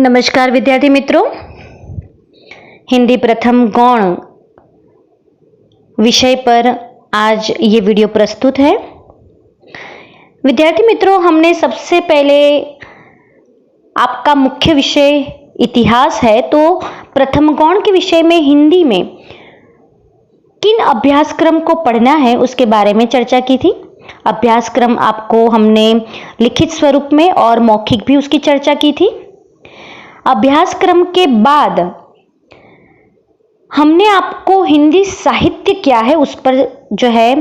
नमस्कार विद्यार्थी मित्रों, हिंदी प्रथम गौण विषय पर आज ये वीडियो प्रस्तुत है। विद्यार्थी मित्रों, हमने सबसे पहले आपका मुख्य विषय इतिहास है, तो प्रथम गौण के विषय में हिंदी में किन अभ्यासक्रम को पढ़ना है उसके बारे में चर्चा की थी। अभ्यासक्रम आपको हमने लिखित स्वरूप में और मौखिक भी उसकी चर्चा की थी। अभ्यासक्रम के बाद हमने आपको हिंदी साहित्य क्या है उस पर जो है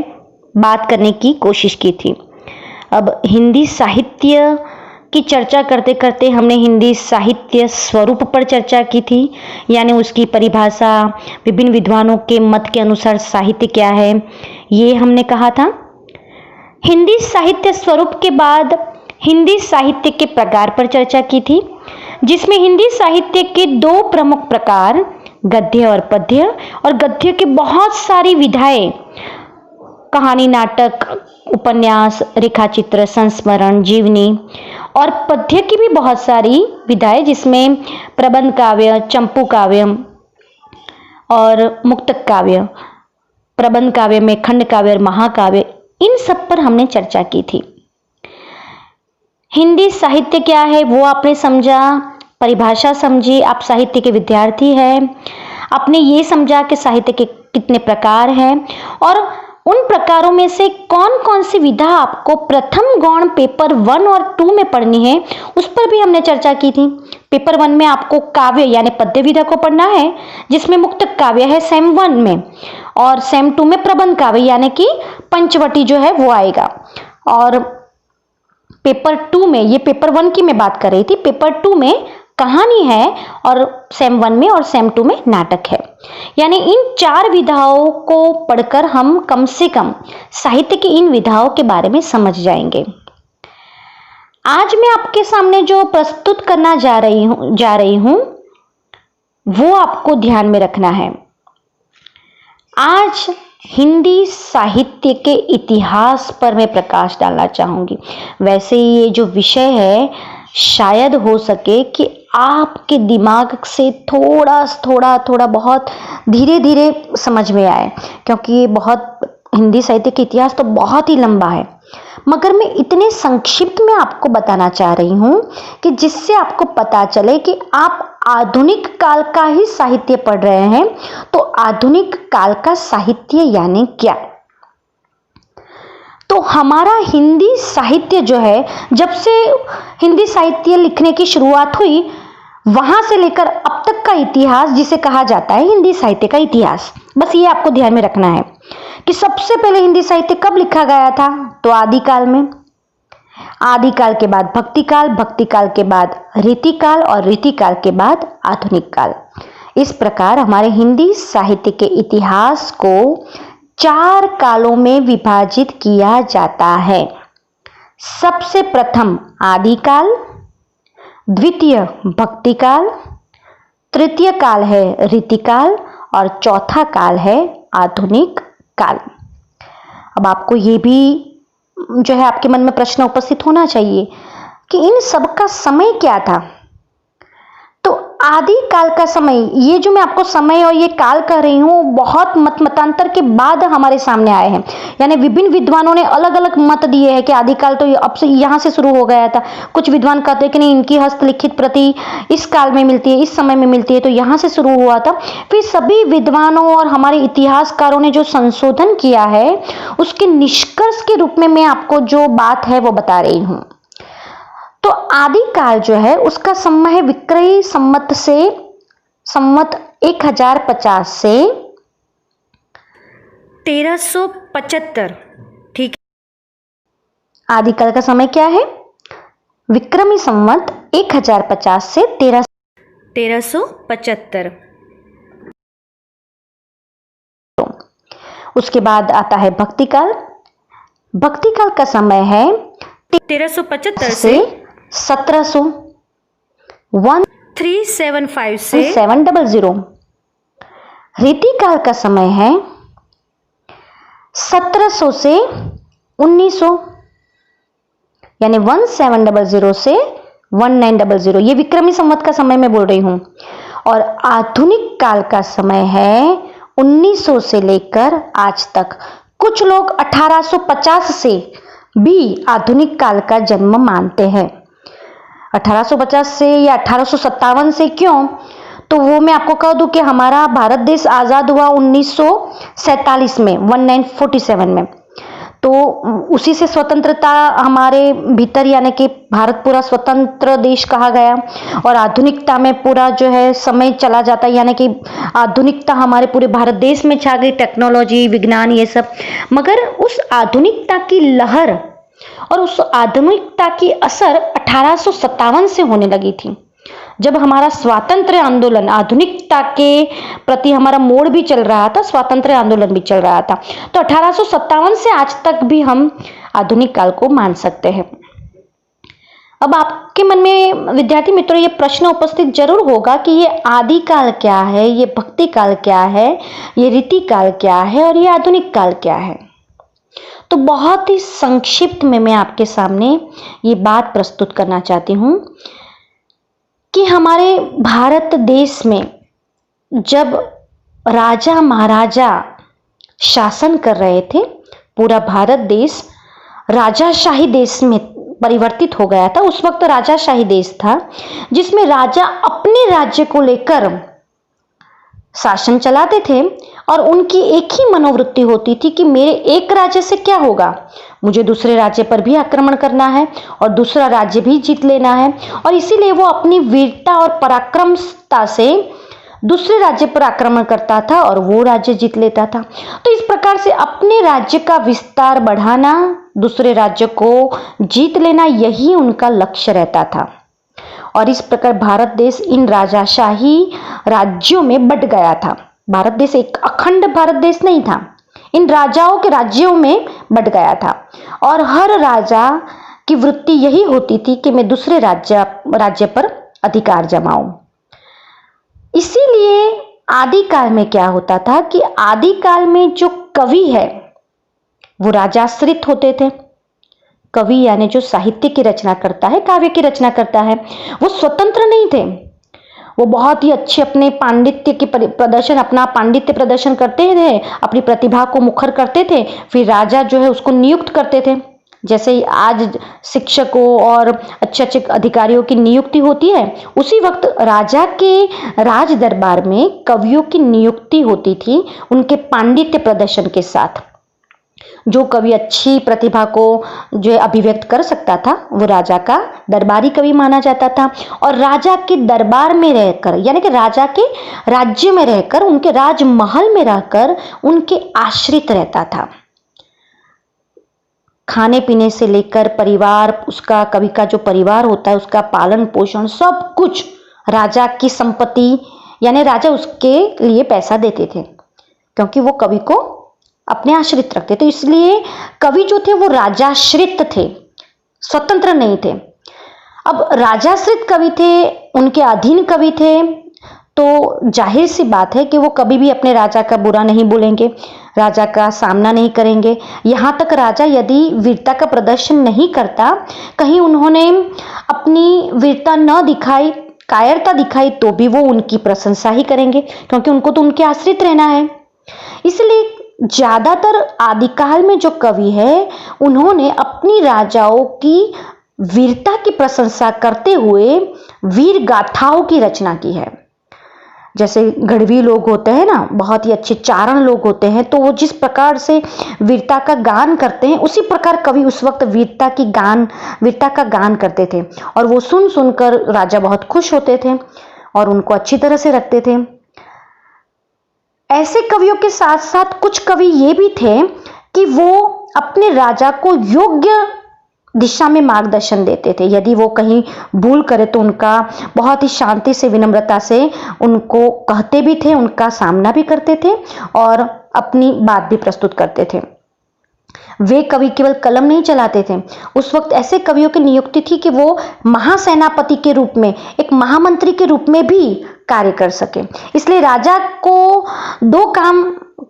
बात करने की कोशिश की थी। अब हिंदी साहित्य की चर्चा करते करते हमने हिंदी साहित्य स्वरूप पर चर्चा की थी, यानी उसकी परिभाषा, विभिन्न विद्वानों के मत के अनुसार साहित्य क्या है, ये हमने कहा था। हिंदी साहित्य स्वरूप के बाद हिंदी साहित्य के प्रकार पर चर्चा की थी, जिसमें हिंदी साहित्य के दो प्रमुख प्रकार गद्य और पद्य, और गद्य के बहुत सारी विधाएं, कहानी, नाटक, उपन्यास, रेखाचित्र, संस्मरण, जीवनी, और पद्य की भी बहुत सारी विधाएं, जिसमें प्रबंध काव्य, चंपू काव्य और मुक्तक काव्य, प्रबंध काव्य में खंड काव्य और महाकाव्य, इन सब पर हमने चर्चा की थी। हिंदी साहित्य क्या है वो आपने समझा, परिभाषा समझी, आप साहित्य के विद्यार्थी हैं, आपने ये समझा कि साहित्य के कितने प्रकार हैं और उन प्रकारों में से कौन कौन सी विधा आपको प्रथम गौण पेपर 1 और 2 में पढ़नी है, उस पर भी हमने चर्चा की थी। पेपर 1 में आपको काव्य यानी पद्य विधा को पढ़ना है, जिसमें मुक्तक काव्य है सेम 1 में, और सेम 2 में प्रबंध काव्य यानी कि पंचवटी जो है वो आएगा। और पेपर 2 में, ये पेपर 1 की मैं बात कर रही थी, पेपर 2 में कहानी है और सेम 1 में और सेम 2 में नाटक है। यानी इन 4 विधाओं को पढ़कर हम कम से कम साहित्य की इन विधाओं के बारे में समझ जाएंगे। आज मैं आपके सामने जो प्रस्तुत करना जा रही हूं वो आपको ध्यान में रखना है। आज हिंदी साहित्य के इतिहास पर मैं प्रकाश डालना चाहूंगी। वैसे ये जो विषय है शायद हो सके कि आपके दिमाग से थोड़ा बहुत धीरे धीरे समझ में आए, क्योंकि ये हिंदी साहित्य के इतिहास तो बहुत ही लंबा है, मगर मैं इतने संक्षिप्त में आपको बताना चाह रही हूं कि जिससे आपको पता चले कि आप आधुनिक काल का ही साहित्य पढ़ रहे हैं, तो आधुनिक काल का साहित्य यानी क्या। तो हमारा हिंदी साहित्य जो है, जब से हिंदी साहित्य लिखने की शुरुआत हुई, वहां से लेकर अब तक का इतिहास जिसे कहा जाता है हिंदी साहित्य का इतिहास, बस ये आपको ध्यान में रखना है कि सबसे पहले हिंदी साहित्य कब लिखा गया था, तो आदिकाल में। आदिकाल के बाद भक्तिकाल, भक्तिकाल के बाद रीतिकाल और रीतिकाल के बाद आधुनिक काल। इस प्रकार हमारे हिंदी साहित्य के इतिहास को 4 कालों में विभाजित किया जाता है। सबसे प्रथम आदिकाल, द्वितीय भक्तिकाल, तृतीय काल है रीतिकाल और चौथा काल है आधुनिक काल। अब आपको ये भी जो है आपके मन में प्रश्न उपस्थित होना चाहिए कि इन सब का समय क्या था। तो आदि काल का समय, ये जो मैं आपको समय और ये काल कह रही हूं, बहुत मतांतर के बाद हमारे सामने आए हैं। यानी विभिन्न विद्वानों ने अलग अलग मत दिए हैं कि आदिकाल तो अब से यहां से शुरू हो गया था। कुछ विद्वान कहते हैं कि नहीं, इनकी हस्तलिखित प्रति इस काल में मिलती है, इस समय में मिलती है, तो यहां से शुरू हुआ था। फिर सभी विद्वानों और हमारे इतिहासकारों ने जो संशोधन किया है, उसके निष्कर्ष के रूप में मैं आपको जो बात है वो बता रही हूं। तो आदिकाल जो है उसका समय है विक्रय संमत 1050 से 1375। ठीक है, आदिकाल का समय क्या है, विक्रमी संवत 1050 से 1375। उसके बाद आता है भक्तिकाल। भक्तिकाल का समय है 1375 से 1700, 1375 से 700। रीतिकाल का समय है 1700 से 1900, यानी 1700 से 1900, ये विक्रमी संवत का समय मैं बोल रही हूं। और आधुनिक काल का समय है 1900 से लेकर आज तक। कुछ लोग 1850 से भी आधुनिक काल का जन्म मानते हैं। 1850 से या 1857 से क्यों? तो वो मैं आपको कह दूं कि हमारा भारत देश आज़ाद हुआ 1947 में, 1947 में। तो उसी से स्वतंत्रता हमारे भीतर, यानी कि भारत पूरा स्वतंत्र देश कहा गया। और आधुनिकता में पूरा जो है समय चला जाता है, यानी कि आधुनिकता हमारे पूरे भारत देश में छा गई, टेक्नोलॉजी, विज्ञान, ये सब। मगर उस आधुनिकता की लहर और उस आधुनिकता की असर 1857 से होने लगी थी, जब हमारा स्वातंत्र्य आंदोलन, आधुनिकता के प्रति हमारा मोड़ भी चल रहा था, स्वातंत्र्य आंदोलन भी चल रहा था। तो 1857 से आज तक भी हम आधुनिक काल को मान सकते हैं। अब आपके मन में विद्यार्थी मित्रों ये प्रश्न उपस्थित जरूर होगा कि ये आदि काल क्या है, ये भक्ति काल क्या है, ये रीति काल क्या है और ये आधुनिक काल क्या है। तो बहुत ही संक्षिप्त में मैं आपके सामने ये बात प्रस्तुत करना चाहती हूं कि हमारे भारत देश में जब राजा महाराजा शासन कर रहे थे, पूरा भारत देश राजाशाही देश में परिवर्तित हो गया था। उस वक्त राजाशाही देश था, जिसमें राजा अपने राज्य को लेकर शासन चलाते थे और उनकी एक ही मनोवृत्ति होती थी कि मेरे एक राज्य से क्या होगा, मुझे दूसरे राज्य पर भी आक्रमण करना है और दूसरा राज्य भी जीत लेना है। और इसीलिए वो अपनी वीरता और पराक्रमता से दूसरे राज्य पर आक्रमण करता था और वो राज्य जीत लेता था। तो इस प्रकार से अपने राज्य का विस्तार बढ़ाना, दूसरे राज्य को जीत लेना, यही उनका लक्ष्य रहता था। और इस प्रकार भारत देश इन राजाशाही राज्यों में बंट गया था। भारत देश एक अखंड भारत देश नहीं था, इन राजाओं के राज्यों में बंट गया था। और हर राजा की वृत्ति यही होती थी कि मैं दूसरे राज्य पर अधिकार जमाऊं। इसीलिए आदिकाल में क्या होता था कि आदिकाल में जो कवि है वो राजाश्रित होते थे। कवि यानी जो साहित्य की रचना करता है, काव्य की रचना करता है, वो स्वतंत्र नहीं थे। वो बहुत ही अच्छे अपने पांडित्य की प्रदर्शन, अपना पांडित्य प्रदर्शन करते थे, अपनी प्रतिभा को मुखर करते थे। फिर राजा जो है उसको नियुक्त करते थे। जैसे आज शिक्षकों और अच्छे अच्छे अधिकारियों की नियुक्ति होती है, उसी वक्त राजा के राज दरबार में कवियों की नियुक्ति होती थी उनके पांडित्य प्रदर्शन के साथ। जो कवि अच्छी प्रतिभा को जो अभिव्यक्त कर सकता था वो राजा का दरबारी कवि माना जाता था। और राजा के दरबार में रहकर, यानी कि राजा के राज्य में रहकर, उनके राजमहल में रहकर उनके आश्रित रहता था। खाने पीने से लेकर परिवार, उसका कवि का जो परिवार होता है उसका पालन पोषण, सब कुछ राजा की संपत्ति, यानी राजा उसके लिए पैसा देते थे क्योंकि वो कवि को अपने आश्रित रखते थे। इसलिए कवि जो थे वो राजाश्रित थे, स्वतंत्र नहीं थे। अब राजाश्रित कवि थे, उनके अधीन कवि थे, तो जाहिर सी बात है कि वो कभी भी अपने राजा का बुरा नहीं बोलेंगे, राजा का सामना नहीं करेंगे। यहाँ तक राजा यदि वीरता का प्रदर्शन नहीं करता, कहीं उन्होंने अपनी वीरता न दिखाई, कायरता दिखाई, तो भी वो उनकी प्रशंसा ही करेंगे क्योंकि उनको तो उनके आश्रित रहना है। इसलिए ज्यादातर आदिकाल में जो कवि है उन्होंने अपनी राजाओं की वीरता की प्रशंसा करते हुए वीर गाथाओं की रचना की है। जैसे गढ़वी लोग होते हैं ना, बहुत ही अच्छे चारण लोग होते हैं, तो वो जिस प्रकार से वीरता का गान करते हैं उसी प्रकार कवि उस वक्त वीरता का गान करते थे। और वो सुन सुनकर राजा बहुत खुश होते थे और उनको अच्छी तरह से रखते थे। ऐसे कवियों के साथ साथ कुछ कवि ये भी थे कि वो अपने राजा को योग्य दिशा में मार्गदर्शन देते थे। यदि वो कहीं भूल करे तो उनका बहुत ही शांति से, विनम्रता से उनको कहते भी थे, उनका सामना भी करते थे और अपनी बात भी प्रस्तुत करते थे। वे कवि केवल कलम नहीं चलाते थे, उस वक्त ऐसे कवियों की नियुक्ति थी कि वो महासेनापति के रूप में, एक महामंत्री के रूप में भी कार्य कर सके। इसलिए राजा को दो काम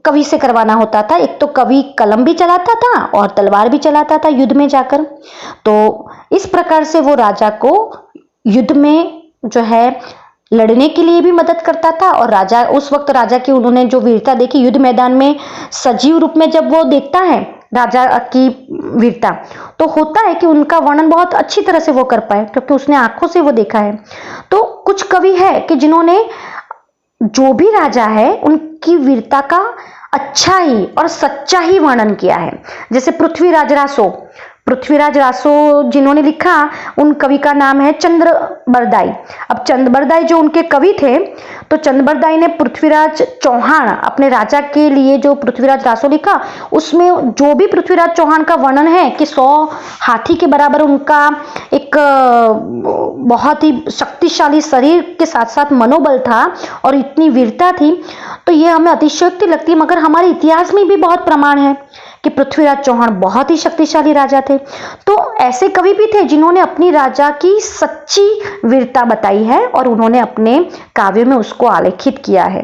कवि से करवाना होता था। एक तो कवि कलम भी चलाता था और तलवार भी चलाता था युद्ध में जाकर। तो इस प्रकार से वो राजा को युद्ध में जो है लड़ने के लिए भी मदद करता था। और राजा, उस वक्त राजा की उन्होंने जो वीरता देखी युद्ध मैदान में सजीव रूप में जब वो देखता है राजा की वीरता, तो होता है कि उनका वर्णन बहुत अच्छी तरह से वो कर पाए, क्योंकि उसने आंखों से वो देखा है। तो कुछ कवि है कि जिन्होंने जो भी राजा है उनकी वीरता का अच्छा ही और सच्चा ही वर्णन किया है। जैसे पृथ्वीराज रासो जिन्होंने लिखा, उन कवि का नाम है चंद्रबरदाई। अब चंद्रबरदाई जो उनके कवि थे, तो चंद्रबरदाई ने पृथ्वीराज चौहान, अपने राजा के लिए जो पृथ्वीराज रासो लिखा, उसमें जो भी पृथ्वीराज चौहान का वर्णन है कि 100 हाथी के बराबर उनका एक बहुत ही शक्तिशाली शरीर के साथ साथ मनोबल था और इतनी वीरता थी, तो ये हमें अतिशयोक्ति लगती है, मगर हमारे इतिहास में भी बहुत प्रमाण है कि पृथ्वीराज चौहान बहुत ही शक्तिशाली राजा थे। तो ऐसे कवि भी थे जिन्होंने अपनी राजा की सच्ची वीरता बताई है और उन्होंने अपने काव्य में उसको आलेखित किया है।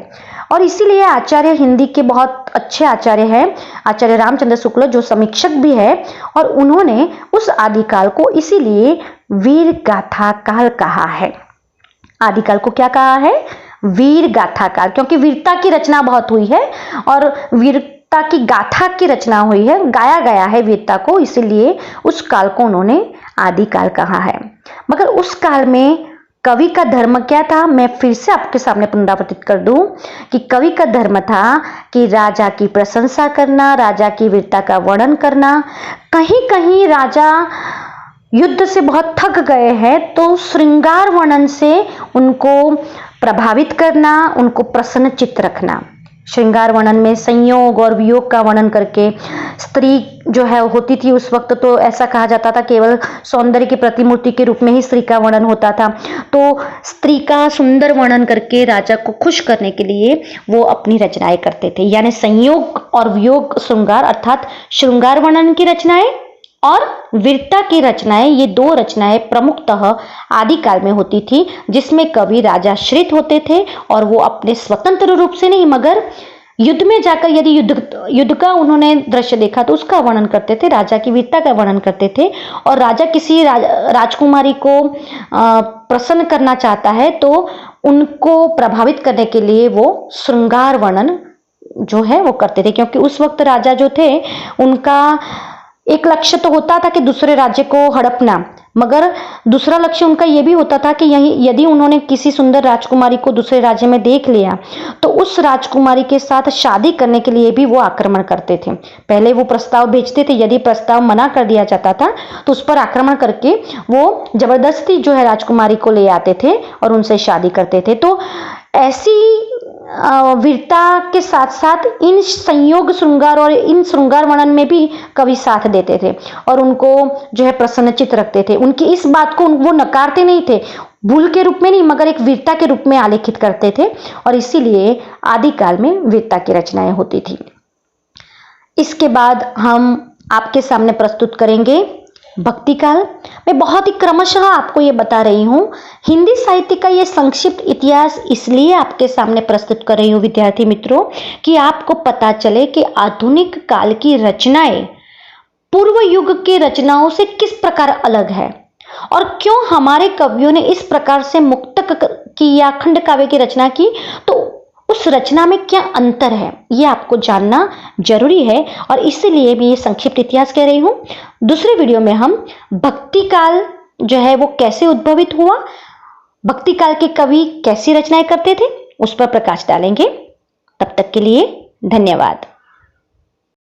और इसीलिए आचार्य, हिंदी के बहुत अच्छे आचार्य हैं आचार्य रामचंद्र शुक्ल, जो समीक्षक भी है, और उन्होंने उस आदिकाल को इसीलिए वीर गाथा काल कहा है। आदिकाल को क्या कहा है? वीर गाथा काल, क्योंकि वीरता की रचना बहुत हुई है और वीरता की गाथा की रचना हुई है, गाया गया है वीरता को, इसीलिए उस काल को उन्होंने आदिकाल कहा है। मगर उस काल में कवि का धर्म क्या था? मैं फिर से आपके सामने पुनरावृत्तित कर दूं कि कवि का धर्म था कि राजा की प्रशंसा करना, राजा की वीरता का वर्णन करना। कहीं कहीं राजा युद्ध से बहुत थक गए हैं तो श्रृंगार वर्णन से उनको प्रभावित करना, उनको प्रसन्नचित्त रखना। श्रृंगार वर्णन में संयोग और वियोग का वर्णन करके, स्त्री जो है होती थी उस वक्त, तो ऐसा कहा जाता था केवल सौंदर्य की प्रतिमूर्ति के रूप में ही स्त्री का वर्णन होता था। तो स्त्री का सुंदर वर्णन करके राजा को खुश करने के लिए वो अपनी रचनाएं करते थे। यानी संयोग और वियोग श्रृंगार, अर्थात श्रृंगार वर्णन की रचनाएं और वीरता की रचनाएं, ये दो रचनाएं प्रमुखतः आदिकाल में होती थी, जिसमें कवि राजाश्रित होते थे और वो अपने स्वतंत्र रूप से नहीं, मगर युद्ध में जाकर यदि युद्ध का उन्होंने दृश्य देखा तो उसका वर्णन करते थे, राजा की वीरता का वर्णन करते थे। और राजा किसी राजकुमारी को प्रसन्न करना चाहता है तो उनको प्रभावित करने के लिए वो श्रृंगार वर्णन जो है वो करते थे, क्योंकि उस वक्त राजा जो थे उनका एक लक्ष्य तो होता था कि दूसरे राज्य को हड़पना, मगर दूसरा लक्ष्य उनका यह भी होता था कि यदि उन्होंने किसी सुंदर राजकुमारी को दूसरे राज्य में देख लिया तो उस राजकुमारी के साथ शादी करने के लिए भी वो आक्रमण करते थे। पहले वो प्रस्ताव भेजते थे, यदि प्रस्ताव मना कर दिया जाता था तो उस पर आक्रमण करके वो जबरदस्ती जो है राजकुमारी को ले आते थे और उनसे शादी करते थे। तो ऐसी वीरता के साथ साथ इन संयोग श्रृंगार और इन श्रृंगार वर्णन में भी कवि साथ देते थे और उनको जो है प्रसन्नचित्त रखते थे। उनकी इस बात को वो नकारते नहीं थे, भूल के रूप में नहीं, मगर एक वीरता के रूप में आलेखित करते थे, और इसीलिए आदिकाल में वीरता की रचनाएं होती थी। इसके बाद हम आपके सामने प्रस्तुत करेंगे भक्ति काल। मैं बहुत ही क्रमशः आपको ये बता रही हूँ, हिंदी साहित्य का ये संक्षिप्त इतिहास इसलिए आपके सामने प्रस्तुत कर रही हूँ विद्यार्थी मित्रों, कि आपको पता चले कि आधुनिक काल की रचनाएं पूर्व युग के रचनाओं से किस प्रकार अलग है और क्यों हमारे कवियों ने इस प्रकार से मुक्तक की या खंड काव्य की रचना की, तो उस रचना में क्या अंतर है ये आपको जानना जरूरी है, और इसीलिए मैं ये संक्षिप्त इतिहास कह रही हूँ। दूसरे वीडियो में हम भक्ति काल जो है वो कैसे उद्भवित हुआ, भक्ति काल के कवि कैसी रचनाएं करते थे, उस पर प्रकाश डालेंगे। तब तक के लिए धन्यवाद।